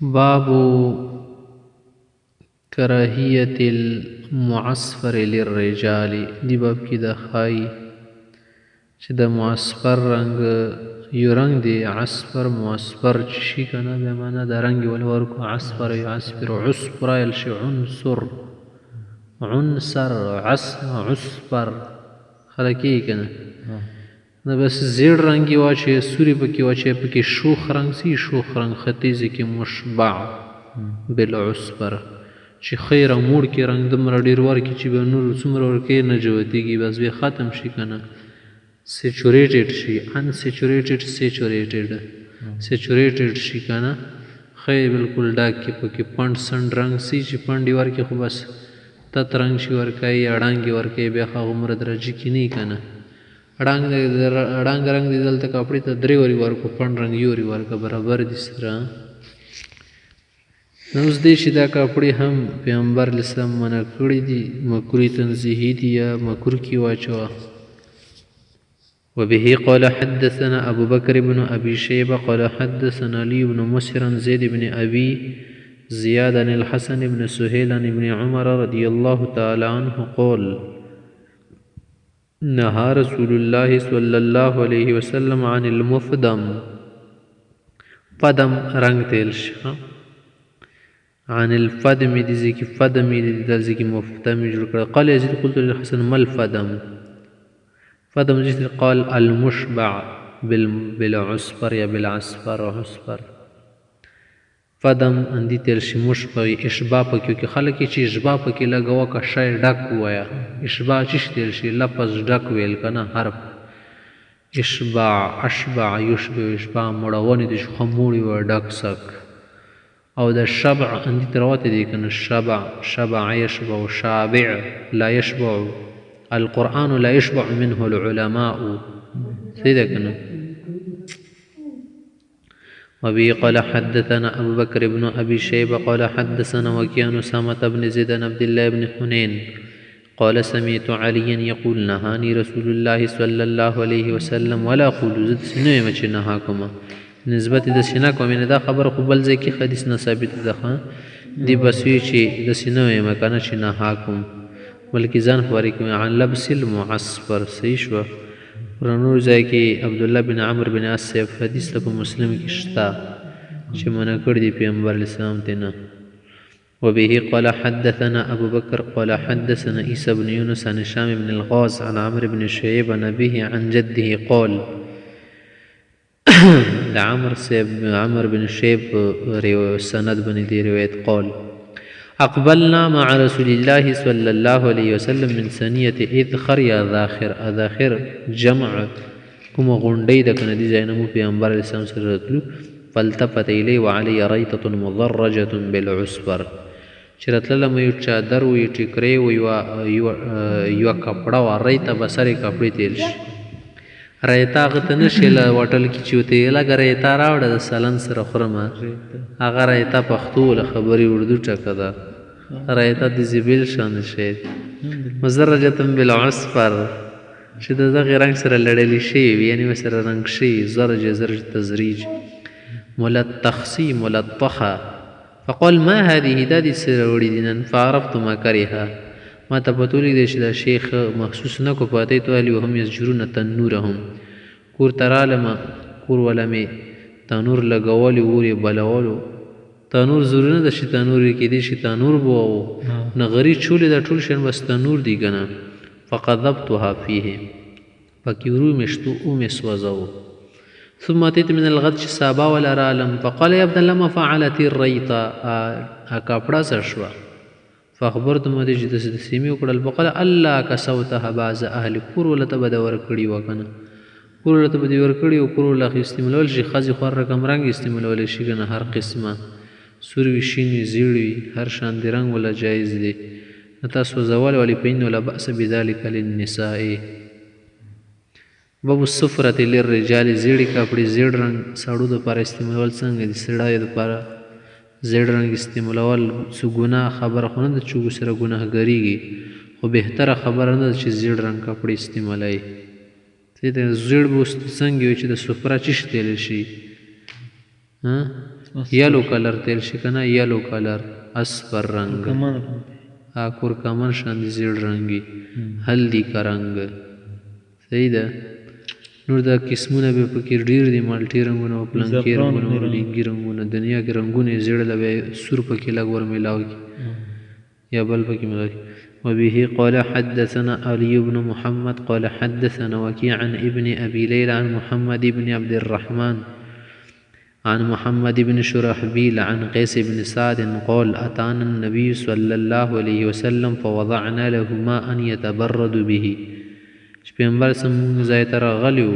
باب کراهیت المعصفر للرجال. دی باب کې د ښایي چې د معصفر رنګ یو رنګ دی عصفر معصفر چې شي که نه بیا معنا د رنګ یې ولې ورکړو عصفر یعصفر عصفر ویل شي عنصر عنصر عصفر خلک یې که نه نه بس زیړ رنګ یې واچوي سوري پکې واچوي پکې شوخ رنګ سي شوخ رنګ ختیځې کې مشبع بالعصفر چې خیر موړ کې رنګ دومره ډېر ورکړي چې بیا نور څومره ورکوي نه جوتېږي بس بیا ختم شي که نه سیچوریټډ شي انسیچوریټډ سیچوریټډ شي که نه ښه بلکل ډاک کې پکې پنډ سنډ رنګ سي چې پنډ یې ورکړي خو بس تت رنګ شي ورکوي یا ړنګ یې ورکوي بیا هغومره درجې کې نه وي که نه ړنګ رنګ دی دلته کپړې ته 3 ورې ورکړو پنډ رنګ یو ورې ورکړه برابر دي سره نو اوس دی چې دا کپړې هم پیغمبر علیه السلام منع کړي دي مکروه تنزیهي دي یا مکروه کې واچوه. وبه قال حدثنا أبو بكر بن أبي شيبة قال حدثنا علي بن مسهر زيد بن أبي زياد الحسن بن سهيل بن عمر رضي الله تعالى عنه قال نهى رسول الله صلى الله عليه وسلم عن المفدم فدم رنگ تیل شا عن الفدم دي ذكي فدم دي ذكي مفدم جوړ کړ قال يزيد قلت للحسن ما الفدم فدم جسر قال المشبع بالعصفر یا بالعصفر عصفر فدم اندی تیل شي مشبع اشباع پکې کې خلک چې اشباع پکې لګوه که شی ډک وایا اشباع چې تیل شي لفظ ډک ویل کنه حرف اشباع اشبع یشبع اشباع مړونې د خموړي و ډک سک او د شبع اندی تروات دي کنه شبع یشبع شابع لا یشبع القرآن لا يشبع منه العلماء سيدا كنا. وبه قال حدثنا أبو بكر بن أبي شيبة قال حدثنا وكيان أسامة بن زيد بن عبد الله بن حنين قال سمعت عليا يقول نهاني رسول الله صلى الله عليه وسلم ولا أقول زد سنوي ما نهاكما نسبت د سیناکو من دا خبر خو بل ځای کې حدیث نه ثابت ده دی بسوي چې د سینوي مکانه چې نهاکم بلکې ځان خواري کوي عن لبس المعصفر صحیح شوه ورنور ځای کې عبدالله بن عمرو بن عاص صاحب حدیث ته په مسلم کې شته چې منع کړی دی پیغمبر علیه السلام ته نه. وبه قال حدثنا ابو بكر قال حدثنا عيسى بن يونس عن هشام بن الغاز عن عمرو بن شعيب عن أبيه عن جده قال د عمرو بن شعيب سند بن دي روایت قال أقبلنا مع رسول الله صلى الله عليه وسلم من ثنية إذخر يا ذاخر جمع کوم غونډۍ د کنه دي ځای نه مو پیغمبر علیه السلام سره راتلو فالتفت إليه وعلي ريطة مضرجة بالعصفر چې راتلله مو یو چادر و یو ټیکری و یوه کپړه وه ریته به سر یې کپړې تېل شي ریتا هغه ته نه شي له وټل کې چې ورته یې لږه ریتا راوړه د سالن سره خورمه هغه ریتا پښتو له خبرې اردو ټکه ده ریتا د زیبیل شان شی مزرجة بالعصفر چې د دغې رنګ سره لړلې شوي وي یعنې ورسره رنګ شوي زرج تزریج ملطخسي ملطخه فقال ما هذه دا دې څه راوړي دي نن فعرفت ما کرها ما ته پته ولګېدی چې دا شیخ مخصوص نه کو فاتیت علي وهم یسجرون تنورهم کور ته رالمه کور وله مې تنور لګولي اور یې بلولو تنور ضروري نه ده چې تنور یې کېدی شي تنور به و نغري چولې دا ټول شیان بس تنور دي که نه فقذبتها فيه پکې ورو مې شتو ومې سوځوو ثم اتيت من الغد چې سابا ولا رالم فقال يا عبد الله ما فعلت الريطه کپړه څه شوه فاخبرت مدې چې د سیمې وکړل فقال الله کسوتها بعض اهل کور ولته به د ورکړي وه که نه کور ولته به دې ورکړي او کور ولته استعمالول شي ښځې خو هر رقم رنګ استعمالولی شي که نه هر قسمه سور وي شین وي زیړ وي هر شان د رنګ وله جایز دی نه تاسو سوځول ولې فإنه لا بأس بذلك للنساء. باب الصفرة للرجال زیړې کپړې زیړ رنګ سړو دپاره استعمالول څنګه دي سړیو دپاره زیړ رنګ استعمالول څه ګناه خبره خو نه ده چې سره ګناهګریږي خو بهتره خبره نه ده چې زیړ رنګ کپړې استعمالوي زیړ به اوس څنګه وي چې د صفرا چی شتېلی شي یلو کلر تیل شي که نه یلو کلر اصفر رنګ کورکمن شاندې زیړ رنګي هلدي که رنګ صحیح ده نور دا قسمونه به پکې ډېر دي مالټي رنګونه او پلنکي رنګونه او رنګي رنګونه دنیا کې رنګونه یې زیړ له سور پکې لږ ور میلاو کړي یا بل پکې میلاو کړي وبه قال حدثنا علي بن محمد قال حدثنا وكيع عن ابن أبي ليلى عن محمد بن عبد الرحمن عن محمد بن شرحبيل عن قيس بن سعد قال أتانا النبي صلى الله عليه وسلم فوضعنا له ماء يتبرد به پیغمبر سمون ځای ته راغلی و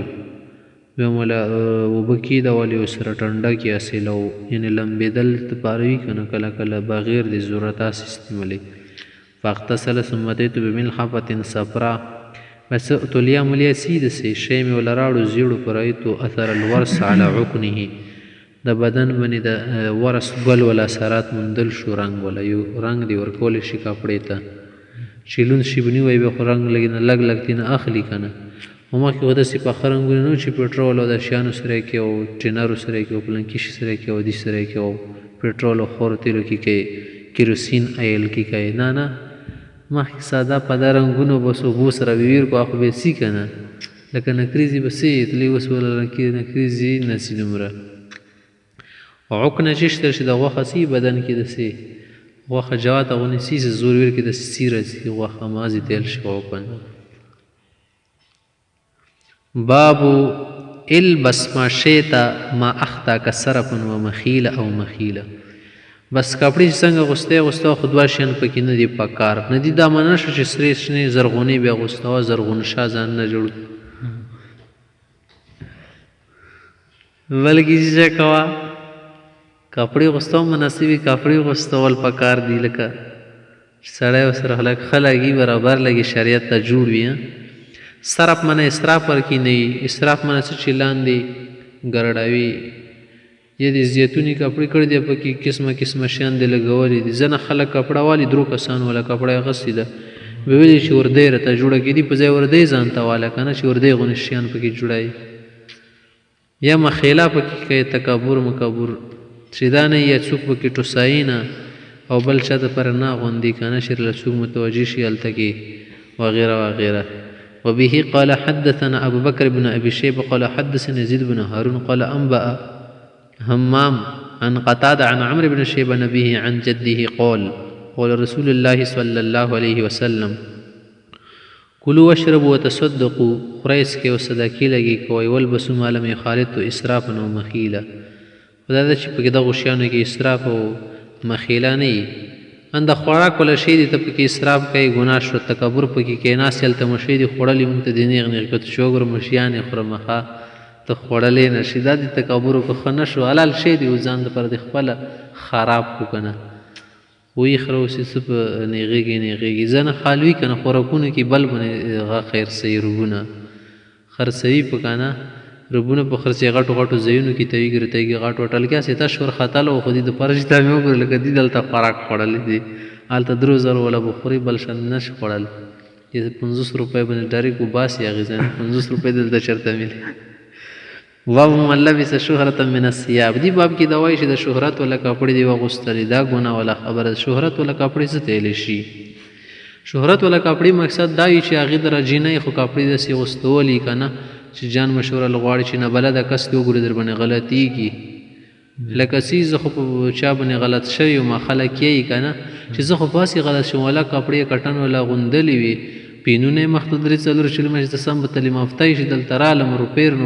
بیا مولا اوبه کېدولې و سره ټنډه کې اصیله و یعنې لمبېدل دپاره وي که نه کله کله بغیر د ضرورت هسې استعمالوي فاغتسل ثم اتيت بملحفة صفراء بس تولیا مولیا سیدسې شی مې وله راوړو زیړو فرایط اثر الورس على عقنه د بدن باندې د ورس ګل ولا اثرات موندل شو رنګ ولا یو رنګ دی ورکولی شي کپړې ته چې لوند شي به نیوی بیا خو رنګ لږ لږ ترېنه اخلي که نه خو مخکې خو داسې پاخه رنګونه نه و چې پېټرول او د شیانو سره یې کوي او ټینرو سره یې کوي او پلنکي شي سره یې کوي او دې سره یې کوي او پېټرول او خورو تیلو کې کوي کیروسین ایل کې کوي نه مخکې ساده پده رنګونه بس اوبو سره وییر کو خو به یې سي که نه لکه نکریزې به څه یې تلې اوس وله نکریزې نسي دومره عقنه چې شته چې د غوښه سي بدن کې داسې غوښه جواته غونې سي چې زور ویر کې داسې سي راځي غوښه مازې تیل شي عقن بابو البس ما شئت ما اخطاک سرفا و مخیله او مخیله بس کپړې چې څنګه غوستی غوسته خو دوه شیان پکې نه دي پکار نه دي دا منه شو چې سرې شنې زرغونې بیا غوسته وه زرغون شاه ځان نه جوړ بلکې چې کوه کپړې غوستو مناسبې کپړې غوستول پکار دي لکه سړی ورسره ښه لګي برابر لګي شریعت ته جوړ وي صرف منه اسراف ورکې نه وي اسراف منه څه چې لاندې ګرډوي یا د زیتوني کپړې کړي دي پکې قسمه قسمه شیان دې لګولي دي ځنه خلک کپړه والي درو کسان والا کپړه یې اخیستې ده به ویلې چې وردی راته جوړه کېدي په ځای وردی ځان ته واله که نه چې وردی غونې شیان پکې جوړوي یا مخیله پکې کوي تکبر مکبر چې دا نه یا څوک پکې ټوسایي نه او بل چا دپاره نه اغوندي که نه چې له څوک متوجه شي هلته کې وغیره وغیره وبه قال حدثنا أبو بكر بن أبي شيبة قال حدثنا يزيد بن هارون قال أنبأ همام عن قتادة عن عمرو بن شيبة نبيه عن جده قال قال رسول الله صلى الله عليه وسلم كلوا واشربوا وتصدقوا خریس کې او صدقې لګي کوئ والبسوا ما لم يخالط اسرافا او مخیله خدا دا چې پکې دغو شیانو کې اسراف او مخیله نه وي ان د خوراک ولا شی دي ته پکې اسراف کوي ګناه شو تکبر پکې کوي ناست هلته مشی دي خوړلي مونږ ته د نیغ نیغ که شوګر مشیانې خورم ښه ته خوړلی نه شي دا د تکبر که ښه نه شو حلال شی دی او ځان دپاره د خپله خراب کړو که نه ویې خره اوسې څه په نیغېږي ځنه خال وي که نه خوراکونو کې بل باندې هغه خیرڅوي ربونه خرڅوي په که نه ربونه په خرڅوي غټو غټو ځایونو کې تویږي رتویږي غټ وټل کې هسې تش ورختله و خو دې دپاره چې تا مې وګورې لکه دې دلته خوراک خوړلی دی هلته 3000 وله به خوري بل شان نه شي خوړل 50 روپۍ باندې ډایرکټ وباسي هغې ځای 50 روپۍ دلته چېرته ملي باب من لبس شهرة من الثياب دی باب کې دا وایي چې د شهرت ولا کپړې دی واغوستلې دا ګناه ولا خبره شهرت ولا کپړې څه ته ویلی شي شهرت ولا کپړې مقصد دا وي چې هغې د رجینۍ خو کپړې داسې غوستولي که نه چې جان مشوره غواړي چې نابلده کس دې وګوري در باندې غلطېږي لکه څیز خو په چا باندې غلط شوي وم خلک یې که نه چې زه خو پاسې غلط شوم ولا کپړې کټن ولا غوندلې وي پینونه یې مخ ته 3-4 چلمه چې ته سم به تلې مافتی شي دلته رالم روپیر نو